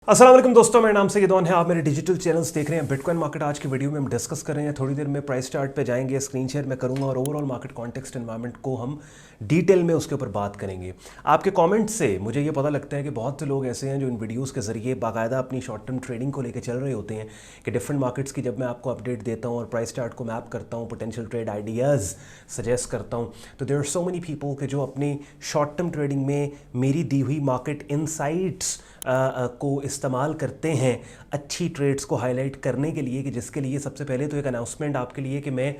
अस्सलाम वालेकुम दोस्तों, मेरा नाम सैयदौन है। आप मेरे डिजिटल चैनल्स देख रहे हैं। बिटकॉइन मार्केट आज की वीडियो में हम डिस्कस कर रहे हैं। थोड़ी देर में प्राइस चार्ट पे जाएंगे, स्क्रीन शेयर मैं करूंगा और ओवरऑल मार्केट कॉन्टेक्स्ट एनवायरनमेंट को हम डिटेल में उसके ऊपर बात करेंगे। आपके कमेंट्स से मुझे ये पता लगता है कि बहुत से लोग ऐसे हैं जो इन वीडियोज़ के ज़रिए बाकायदा अपनी शॉर्ट टर्म ट्रेडिंग को लेकर चल रहे होते हैं कि डिफरेंट मार्केट्स की जब मैं आपको अपडेट देता हूँ और प्राइस चार्ट को मैप करता हूँ, पोटेंशियल ट्रेड आइडियाज़ सजेस्ट करता हूँ, तो there are so many people के जो अपनी शॉर्ट टर्म ट्रेडिंग में मेरी दी हुई मार्केट इनसाइट्स को इस्तेमाल करते हैं अच्छी ट्रेड्स को हाईलाइट करने के लिए, कि जिसके लिए सबसे पहले तो एक अनाउंसमेंट आपके लिए कि मैं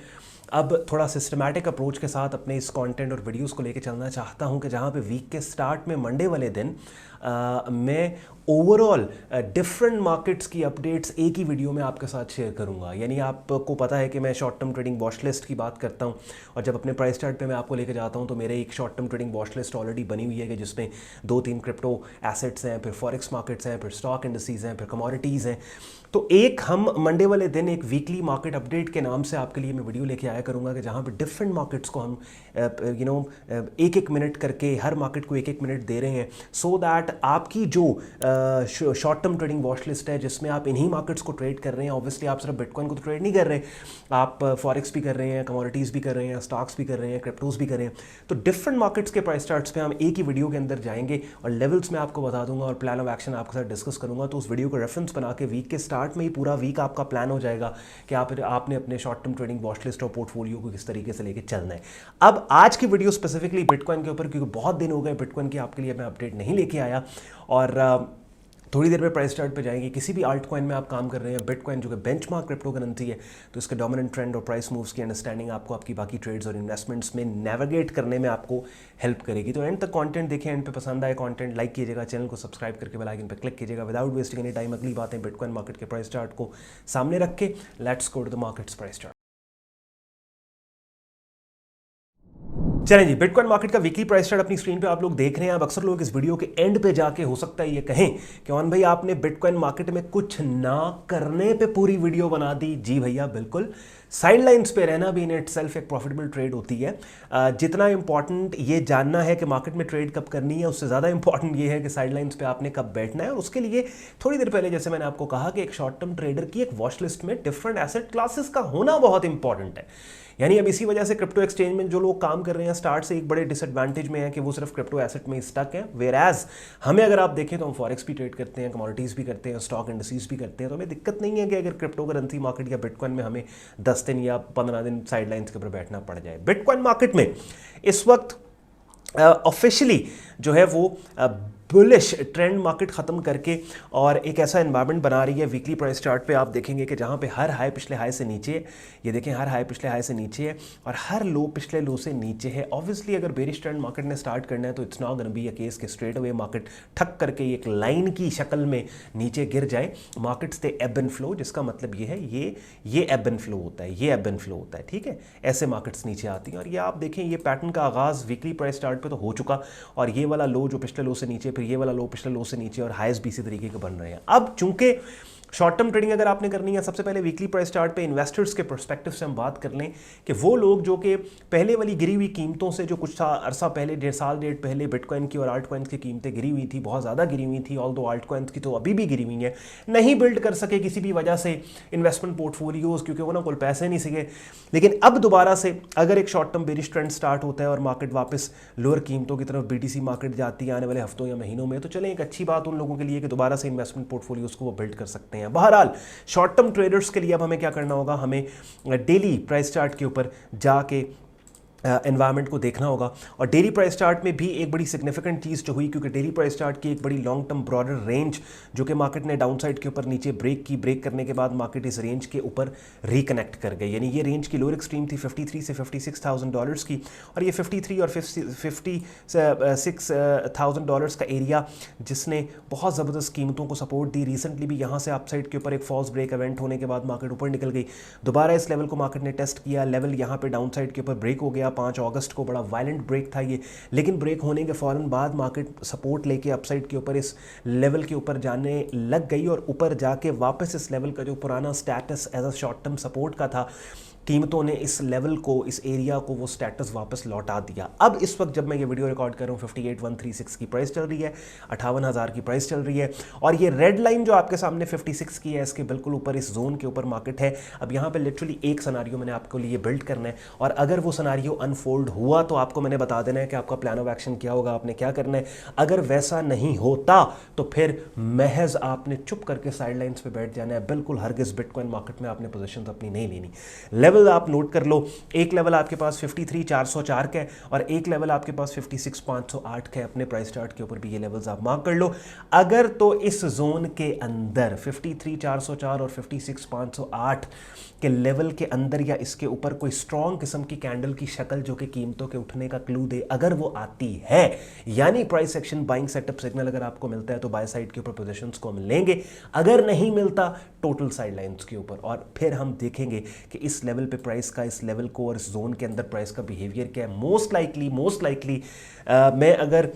अब थोड़ा सिस्टमैटिक अप्रोच के साथ अपने इस कंटेंट और वीडियोस को लेके चलना चाहता हूं कि जहां पे वीक के स्टार्ट में मंडे वाले दिन मैं ओवरऑल डिफरेंट मार्केट्स की अपडेट्स एक ही वीडियो में आपके साथ शेयर करूंगा। यानी आपको पता है कि मैं short term trading watch list की बात करता हूं और जब अपने प्राइस चार्ट पे मैं आपको लेके जाता हूं तो मेरे एक short term trading watch list already बनी हुई है कि जिसमें 2-3 क्रिप्टो एसेट्स हैं, फिर फॉरेक्स मार्केट्स हैं, फिर स्टॉक इंडस्ट्रीज हैं, फिर कमोडिटीज़ हैं। तो एक हम मंडे वाले दिन एक वीकली मार्केट अपडेट के नाम से आपके लिए मैं वीडियो लेके आया करूंगा कि जहां पे डिफरेंट मार्केट्स को हम एक एक मिनट करके हर मार्केट को एक एक मिनट दे रहे हैं, सो दैट आपकी जो short term trading watch list है जिसमें आप इन्हीं मार्केट्स को ट्रेड कर रहे हैं। ऑब्वियसली आप सिर्फ बिटकॉइन को तो ट्रेड नहीं कर रहे, आप फॉरेक्स भी कर रहे हैं, कमोडिटीज़ भी कर रहे हैं, स्टॉक्स भी कर रहे हैं, क्रिप्टोज भी कर रहे हैं। तो डिफरेंट मार्केट्स के प्राइस चार्ट्स पे हम एक ही वीडियो के अंदर जाएंगे और लेवल्स में आपको बता दूंगा और प्लान ऑफ एक्शन आपके साथ डिस्कस करूंगा। तो उस वीडियो को रेफरेंस बना के वीक के स्टार्ट में ही पूरा वीक आपका प्लान हो जाएगा कि आपने अपने short term trading watch list और पोर्टफोलियो को किस तरीके से लेके चलना है। अब आज की वीडियो स्पेसिफिकली बिटकॉइन के ऊपर, क्योंकि बहुत दिन हो गए बिटकॉइन की आपके लिए मैं अपडेट नहीं लेके आया, और थोड़ी देर में प्राइस चार्ट पे जाएंगे। किसी भी आल्ट कॉइन में आप काम कर रहे हैं, बिटकॉइन जो कि बेंचमार्क क्रिप्टो करेंसी है, तो इसके डोमिनेंट ट्रेंड और प्राइस मूव्स की अंडरस्टैंडिंग आपको आपकी बाकी ट्रेड्स और इन्वेस्टमेंट्स में नेविगेट करने में आपको हेल्प करेगी। तो एंड तक कंटेंट देखिए, एंड पे पसंद आए कंटेंट लाइक कीजिएगा, चैनल को सब्सक्राइब करके बेल आइकन पे क्लिक कीजिएगा। विदाउट वेस्टिंग एनी टाइम अगली बातें बिटकॉइन मार्केट के प्राइस चार्ट को सामने रख के let's go to the market's price chart. चलें जी, बिटकॉइन मार्केट का वीकली प्राइस चार्ट अपनी स्क्रीन पे आप लोग देख रहे हैं। अब अक्सर लोग इस वीडियो के एंड पे जाके हो सकता है ये कहें कि ऑन भाई आपने बिटकॉइन मार्केट में कुछ ना करने पे पूरी वीडियो बना दी। जी भैया बिल्कुल, साइडलाइंस पे रहना भी इन इटसेल्फ एक प्रॉफिटेबल ट्रेड होती है। जितना इंपॉर्टेंट ये जानना है कि मार्केट में ट्रेड कब करनी है, उससे ज़्यादा इंपॉर्टेंट ये है कि साइडलाइंस पे आपने कब बैठना है। और उसके लिए थोड़ी देर पहले जैसे मैंने आपको कहा कि एक शॉर्ट टर्म ट्रेडर की एक वॉच लिस्ट में डिफरेंट एसेट क्लासेस का होना बहुत इंपॉर्टेंट है। यानी अब इसी वजह से क्रिप्टो एक्सचेंज में जो लोग काम कर रहे हैं स्टार्ट से एक बड़े डिसएडवांटेज में है कि वो सिर्फ क्रिप्टो एसेट में स्टक है। वेयर एज हमें अगर आप देखें तो हम फॉरेक्स भी ट्रेड करते हैं, कमोडिटीज़ भी करते हैं, स्टॉक इंडस्ट्रीज भी करते हैं। तो हमें दिक्कत नहीं है कि अगर क्रिप्टो करेंसी मार्केट या बिटकॉइन में हमें 10 दिन या 15 दिन साइडलाइंस के ऊपर बैठना पड़ जाए। बिटकॉइन मार्केट में इस वक्त ऑफिशियली जो है वो बुलिश ट्रेंड मार्केट ख़त्म करके और एक ऐसा एनवायरनमेंट बना रही है। वीकली प्राइस चार्ट पे आप देखेंगे कि जहाँ पे हर हाई पिछले हाई से नीचे है, ये देखें हर हाई पिछले हाई से नीचे है और हर लो पिछले लो से नीचे है। ऑब्वियसली अगर बेरिश ट्रेंड मार्केट ने स्टार्ट करना है तो it's not gonna be a case कि स्ट्रेट अवे मार्केट ठक करके एक लाइन की शक्ल में नीचे गिर जाए। मार्केट्स दे एब एंड फ्लो, जिसका मतलब ये है ये एब एंड फ्लो होता है, ये एब एंड फ्लो होता है, ठीक है। ऐसे मार्केट्स नीचे आती हैं और ये आप देखें ये पैटर्न का आगाज़ वीकली प्राइस चार्ट पर तो हो चुका और ये वाला लो जो पिछले लो से नीचे, ये वाला लो पिछले लो से नीचे और हाईएस्ट भी इसी तरीके के बन रहे हैं। अब चूंकि शॉर्ट टर्म ट्रेडिंग अगर आपने करनी है, सबसे पहले वीकली प्राइस चार्ट पे इन्वेस्टर्स के पर्सपेक्टिव से हम बात कर लें कि वो लोग जो कि पहले वाली गिरी हुई कीमतों से, जो कुछ अरसा पहले डेढ़ पहले बिटकॉइन की और आल्ट कॉइन्स की कीमतें गिरी हुई थी, बहुत ज़्यादा गिरी हुई थी, ऑल दो आल्ट कॉइन्स की तो अभी भी गिरी हुई है, नहीं बिल्ड कर सके किसी भी वजह से इन्वेस्टमेंट पोर्टफोलियोज, क्योंकि वो ना कोई पैसे नहीं सके। लेकिन अब दोबारा से अगर एक short term bearish trend start होता है और मार्केट वापस लोअर कीमतों की तरफ बीटीसी मार्केट जाती है आने वाले हफ्तों या महीनों में, तो चलें एक अच्छी बात उन लोगों के लिए कि दोबारा से इन्वेस्टमेंट पोर्टफोलियोज को वो बिल्ड कर सकते हैं। बहरहाल शॉर्ट टर्म ट्रेडर्स के लिए अब हमें क्या करना होगा, हमें डेली प्राइस चार्ट के ऊपर जाके एनवायरनमेंट को देखना होगा। और डेली प्राइस चार्ट में भी एक बड़ी सिग्निफिकेंट चीज़ जो हुई, क्योंकि डेली प्राइस चार्ट की एक बड़ी लॉन्ग टर्म ब्रॉडर रेंज जो कि मार्केट ने डाउनसाइड के ऊपर नीचे ब्रेक करने के बाद मार्केट इस रेंज के ऊपर रिकनेक्ट कर गई। यानी ये रेंज की लोअर एक्सट्रीम थी 53 से $56,000 की और ये 53 और 56,000 का एरिया जिसने बहुत ज़बरदस्त कीमतों को सपोर्ट दी। रिसेंटली भी यहाँ से अपसाइड के ऊपर एक फॉल्स ब्रेक इवेंट होने के बाद मार्केट ऊपर निकल गई, दोबारा इस लेवल को मार्केट ने टेस्ट किया, लेवल यहाँ पे डाउनसाइड के ऊपर ब्रेक हो गया। 5 अगस्त को बड़ा वायलेंट ब्रेक था ये, लेकिन ब्रेक होने के फ़ौरन बाद मार्केट सपोर्ट लेके अपसाइड के ऊपर इस लेवल के ऊपर जाने लग गई और ऊपर जाके वापस इस लेवल का जो पुराना status as a short term support का था कीमतों ने इस लेवल को, इस एरिया को वो स्टेटस वापस लौटा दिया। अब इस वक्त जब मैं ये वीडियो रिकॉर्ड कर रहा हूँ 58,136 की प्राइस चल रही है, 58,000 की प्राइस चल रही है, और ये रेड लाइन जो आपके सामने 56 की है, इसके बिल्कुल ऊपर इस जोन के ऊपर मार्केट है। अब यहाँ पे लिटरली एक सिनेरियो मैंने आपको लिए बिल्ड करना है, और अगर वो सिनेरियो अनफोल्ड हुआ तो आपको मैंने बता देना है कि आपका प्लान ऑफ एक्शन क्या होगा, आपने क्या करना है। अगर वैसा नहीं होता तो फिर महज आपने चुप करके साइडलाइंस पे बैठ जाना है। बिल्कुल हरगिज बिटकॉइन मार्केट में आपने पोजीशन अपनी नहीं लेनी। लेवल आप नोट कर लो, एक लेवल आपके पास 53,404 का है और एक लेवल आपके पास 56,508 का है। अपने प्राइस चार्ट के ऊपर भी ये लेवल्स आप मार्क कर लो। अगर तो इस जोन के अंदर 53,404 और 56,508 के लेवल के अंदर या इसके ऊपर कोई स्ट्रॉन्ग किस्म की कैंडल की शक्ल जो कि कीमतों के उठने का क्लू दे, अगर वो आती है, यानी price action buying setup signal अगर आपको मिलता है तो बाय साइड के ऊपर पोजीशंस को हम लेंगे। अगर नहीं मिलता टोटल साइडलाइंस के ऊपर, और फिर हम देखेंगे कि इस लेवल पे प्राइस का, इस लेवल को और इस जोन के अंदर प्राइस का बिहेवियर क्या है। मोस्ट लाइकली मैं अगर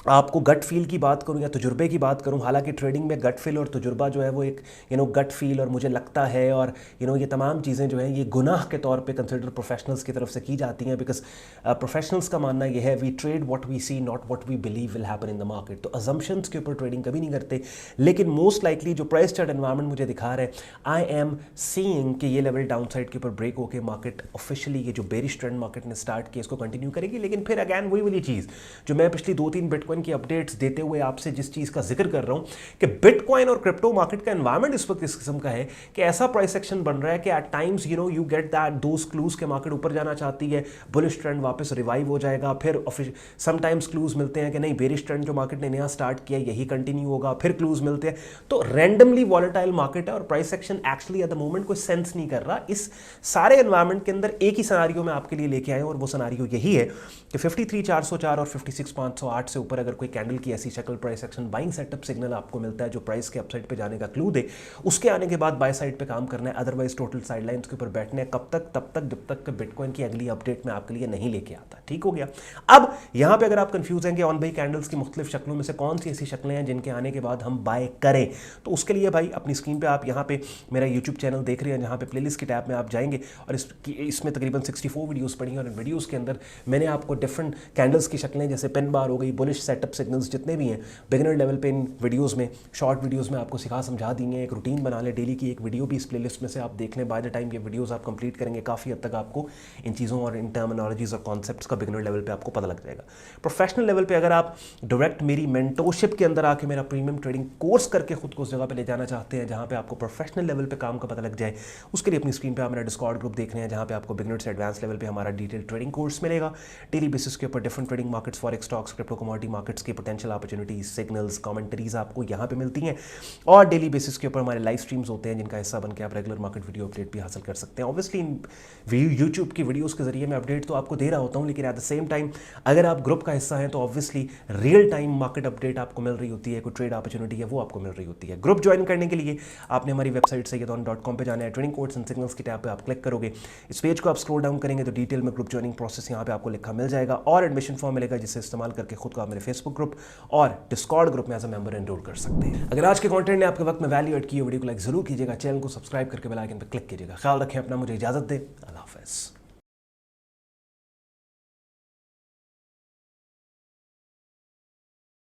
आपको गट फील की बात करूं या तजुर्बे की बात करूं, हालांकि ट्रेडिंग में गट फील और तजुर्बा जो है वो एक गट फील और मुझे लगता है और ये तमाम चीज़ें जो हैं ये गुनाह के तौर पे कंसिडर प्रोफेशनल्स की तरफ से की जाती हैं, बिकॉज प्रोफेशनल्स का मानना ये है we trade what we see not what we believe will happen in the market. तो अजम्पशंस के ऊपर ट्रेडिंग कभी नहीं करते, लेकिन मोस्ट लाइकली जो प्राइस चार्ट एनवायरनमेंट मुझे दिखा रहा है, आई एम सीइंग कि ये लेवल डाउन साइड के ऊपर ब्रेक होकर मार्केट ऑफिशियली ये जो बेरिश ट्रेंड मार्केट ने स्टार्ट किया इसको कंटिन्यू करेगी। लेकिन फिर अगैन वही वाली चीज़ जो मैं पिछली 2-3 बिटकॉइन की अपडेट्स देते हुए आपसे जिस चीज का जिक्र कर रहा हूं कि बिटकॉइन और क्रिप्टो मार्केट का एनवायरनमेंट इस वक्त इस किस्म का है कि ऐसा प्राइस एक्शन बन रहा है कि at times you get that those clues के मार्केट ऊपर जाना चाहती है, बुलिश ट्रेंड वापस रिवाइव हो जाएगा, फिर समटाइम्स क्लूज मिलते हैं कि नहीं बेरिश ट्रेंड जो मार्केट ने नया स्टार्ट किया यही कंटिन्यू होगा, फिर क्लूज मिलते हैं। तो रैंडमली वॉलेटाइल मार्केट है और price action actually at the moment कोई सेंस नहीं कर रहा। इस सारे एनवायरनमेंट के अंदर एक ही सिनेरियो मैं आपके लिए लेके आया हूं और वो सिनेरियो यही है कि 53,404 और 56,508 से ऊपर अगर कोई कैंडल की ऐसी शक्ल price action buying setup signal आपको मिलता है जो प्राइस के अपसाइड पे जाने का क्लू दे, उसके आने के बाद बाय साइड पे काम करना है, अदरवाइज टोटल साइडलाइंस के ऊपर बैठने हैं। कब तक? तब तक जब तक बिटकॉइन की अगली अपडेट मैं आपके लिए नहीं लेके आता। ठीक हो गया। अब यहां पे अगर आप कंफ्यूज हैं कि ऑन भाई कैंडल्स की मुख्तलिफ शक्लों में से कौन सी ऐसी शक्लें हैं जिनके आने के बाद हम बाय करें, तो उसके लिए भाई अपनी स्क्रीन पे आप यहां पे मेरा यूट्यूब चैनल देख रहे हैं जहां पे प्लेलिस्ट की टैब में आप जाएंगे और इसमें तकरीबन 64 वीडियोस पड़ी हैं और इन वीडियोस के अंदर मैंने आपको डिफरेंट कैंडल्स की शक्लें जैसे पेन बार हो गई, बुलिश सेटअप सिग्नल्स जितने भी हैं बिगिनर लेवल पे इन वीडियोस में शॉर्ट वीडियोस में आपको सिखा समझा दी है। एक रूटीन बना ले, डेली की एक वीडियो भी इस प्लेलिस्ट में से आप देख लें। बाय द टाइम ये वीडियोस आप कंप्लीट करेंगे काफ़ी हद तक आपको इन चीज़ों और इन टर्मिनोलॉजीज और कॉन्सेप्ट्स का बिगिनर लेवल पे आपको पता लग जाएगा। प्रोफेशनल लेवल पे अगर आप डायरेक्ट मेरी मेंटोरशिप के अंदर आके मेरा प्रीमियम ट्रेडिंग कोर्स करके खुद को उस जगह पे ले जाना चाहते हैं जहाँ पे आपको प्रोफेशनल लेवल पे काम का पता लग जाए, उसके लिए अपनी स्क्रीन पे आप मेरा डिस्कॉर्ड ग्रुप देख रहे हैं जहाँ पे आपको बिगिनर से एडवांस लेवल पे हमारा डिटेल ट्रेडिंग कोर्स मिलेगा। डेली बेसिस के ऊपर different trading markets, forex, stocks, crypto, commodity markets की पोटेंशियल अपॉर्चुनिटीज, सिग्नल्स, कमेंटरीज आपको यहाँ पे मिलती हैं और डेली बेसिस के ऊपर हमारे लाइव स्ट्रीम्स होते हैं जिनका हिस्सा बन के आप रेगुलर मार्केट वीडियो अपडेट भी हासिल कर सकते हैं। ऑब्वियसली यूट्यूब की वीडियोस के जरिए मैं अपडेट तो आपको दे रहा होता हूँ, लेकिन एट द सेम टाइम अगर आप ग्रुप का हिस्सा हैं तो obviously real time market update आपको मिल रही होती है, कोई ट्रेड अपॉर्चुनिटी है वो आपको मिल रही होती है। ग्रुप ज्वाइन करने के लिए आपने हमारी वेबसाइट sayyadon.com पे जाना है, ट्रेडिंग कोड्स एंड सिग्नल्स की टैब पे आप क्लिक करोगे, इस पेज को आप स्क्रॉल डाउन करेंगे तो डिटेल में ग्रुप ज्वाइनिंग प्रोसेस यहाँ पे आपको लिखा मिल जाएगा और एडमिशन फॉर्म मिलेगा जिससे इस्तेमाल करके खुद को आप मेरे फेसबुक ग्रुप और डिस्कॉर्ड ग्रुप में एज अ मेंबर एनरोल कर सकते हैं। अगर आज के कंटेंट ने आपके वक्त में वैल्यू एड की, वीडियो को लाइक जरूर कीजिएगा, चैनल को सब्सक्राइब करके बेल आइकन पर क्लिक कीजिएगा। ख्याल रखें अपना, मुझे इजाजत दे, अल्लाह हाफिज़।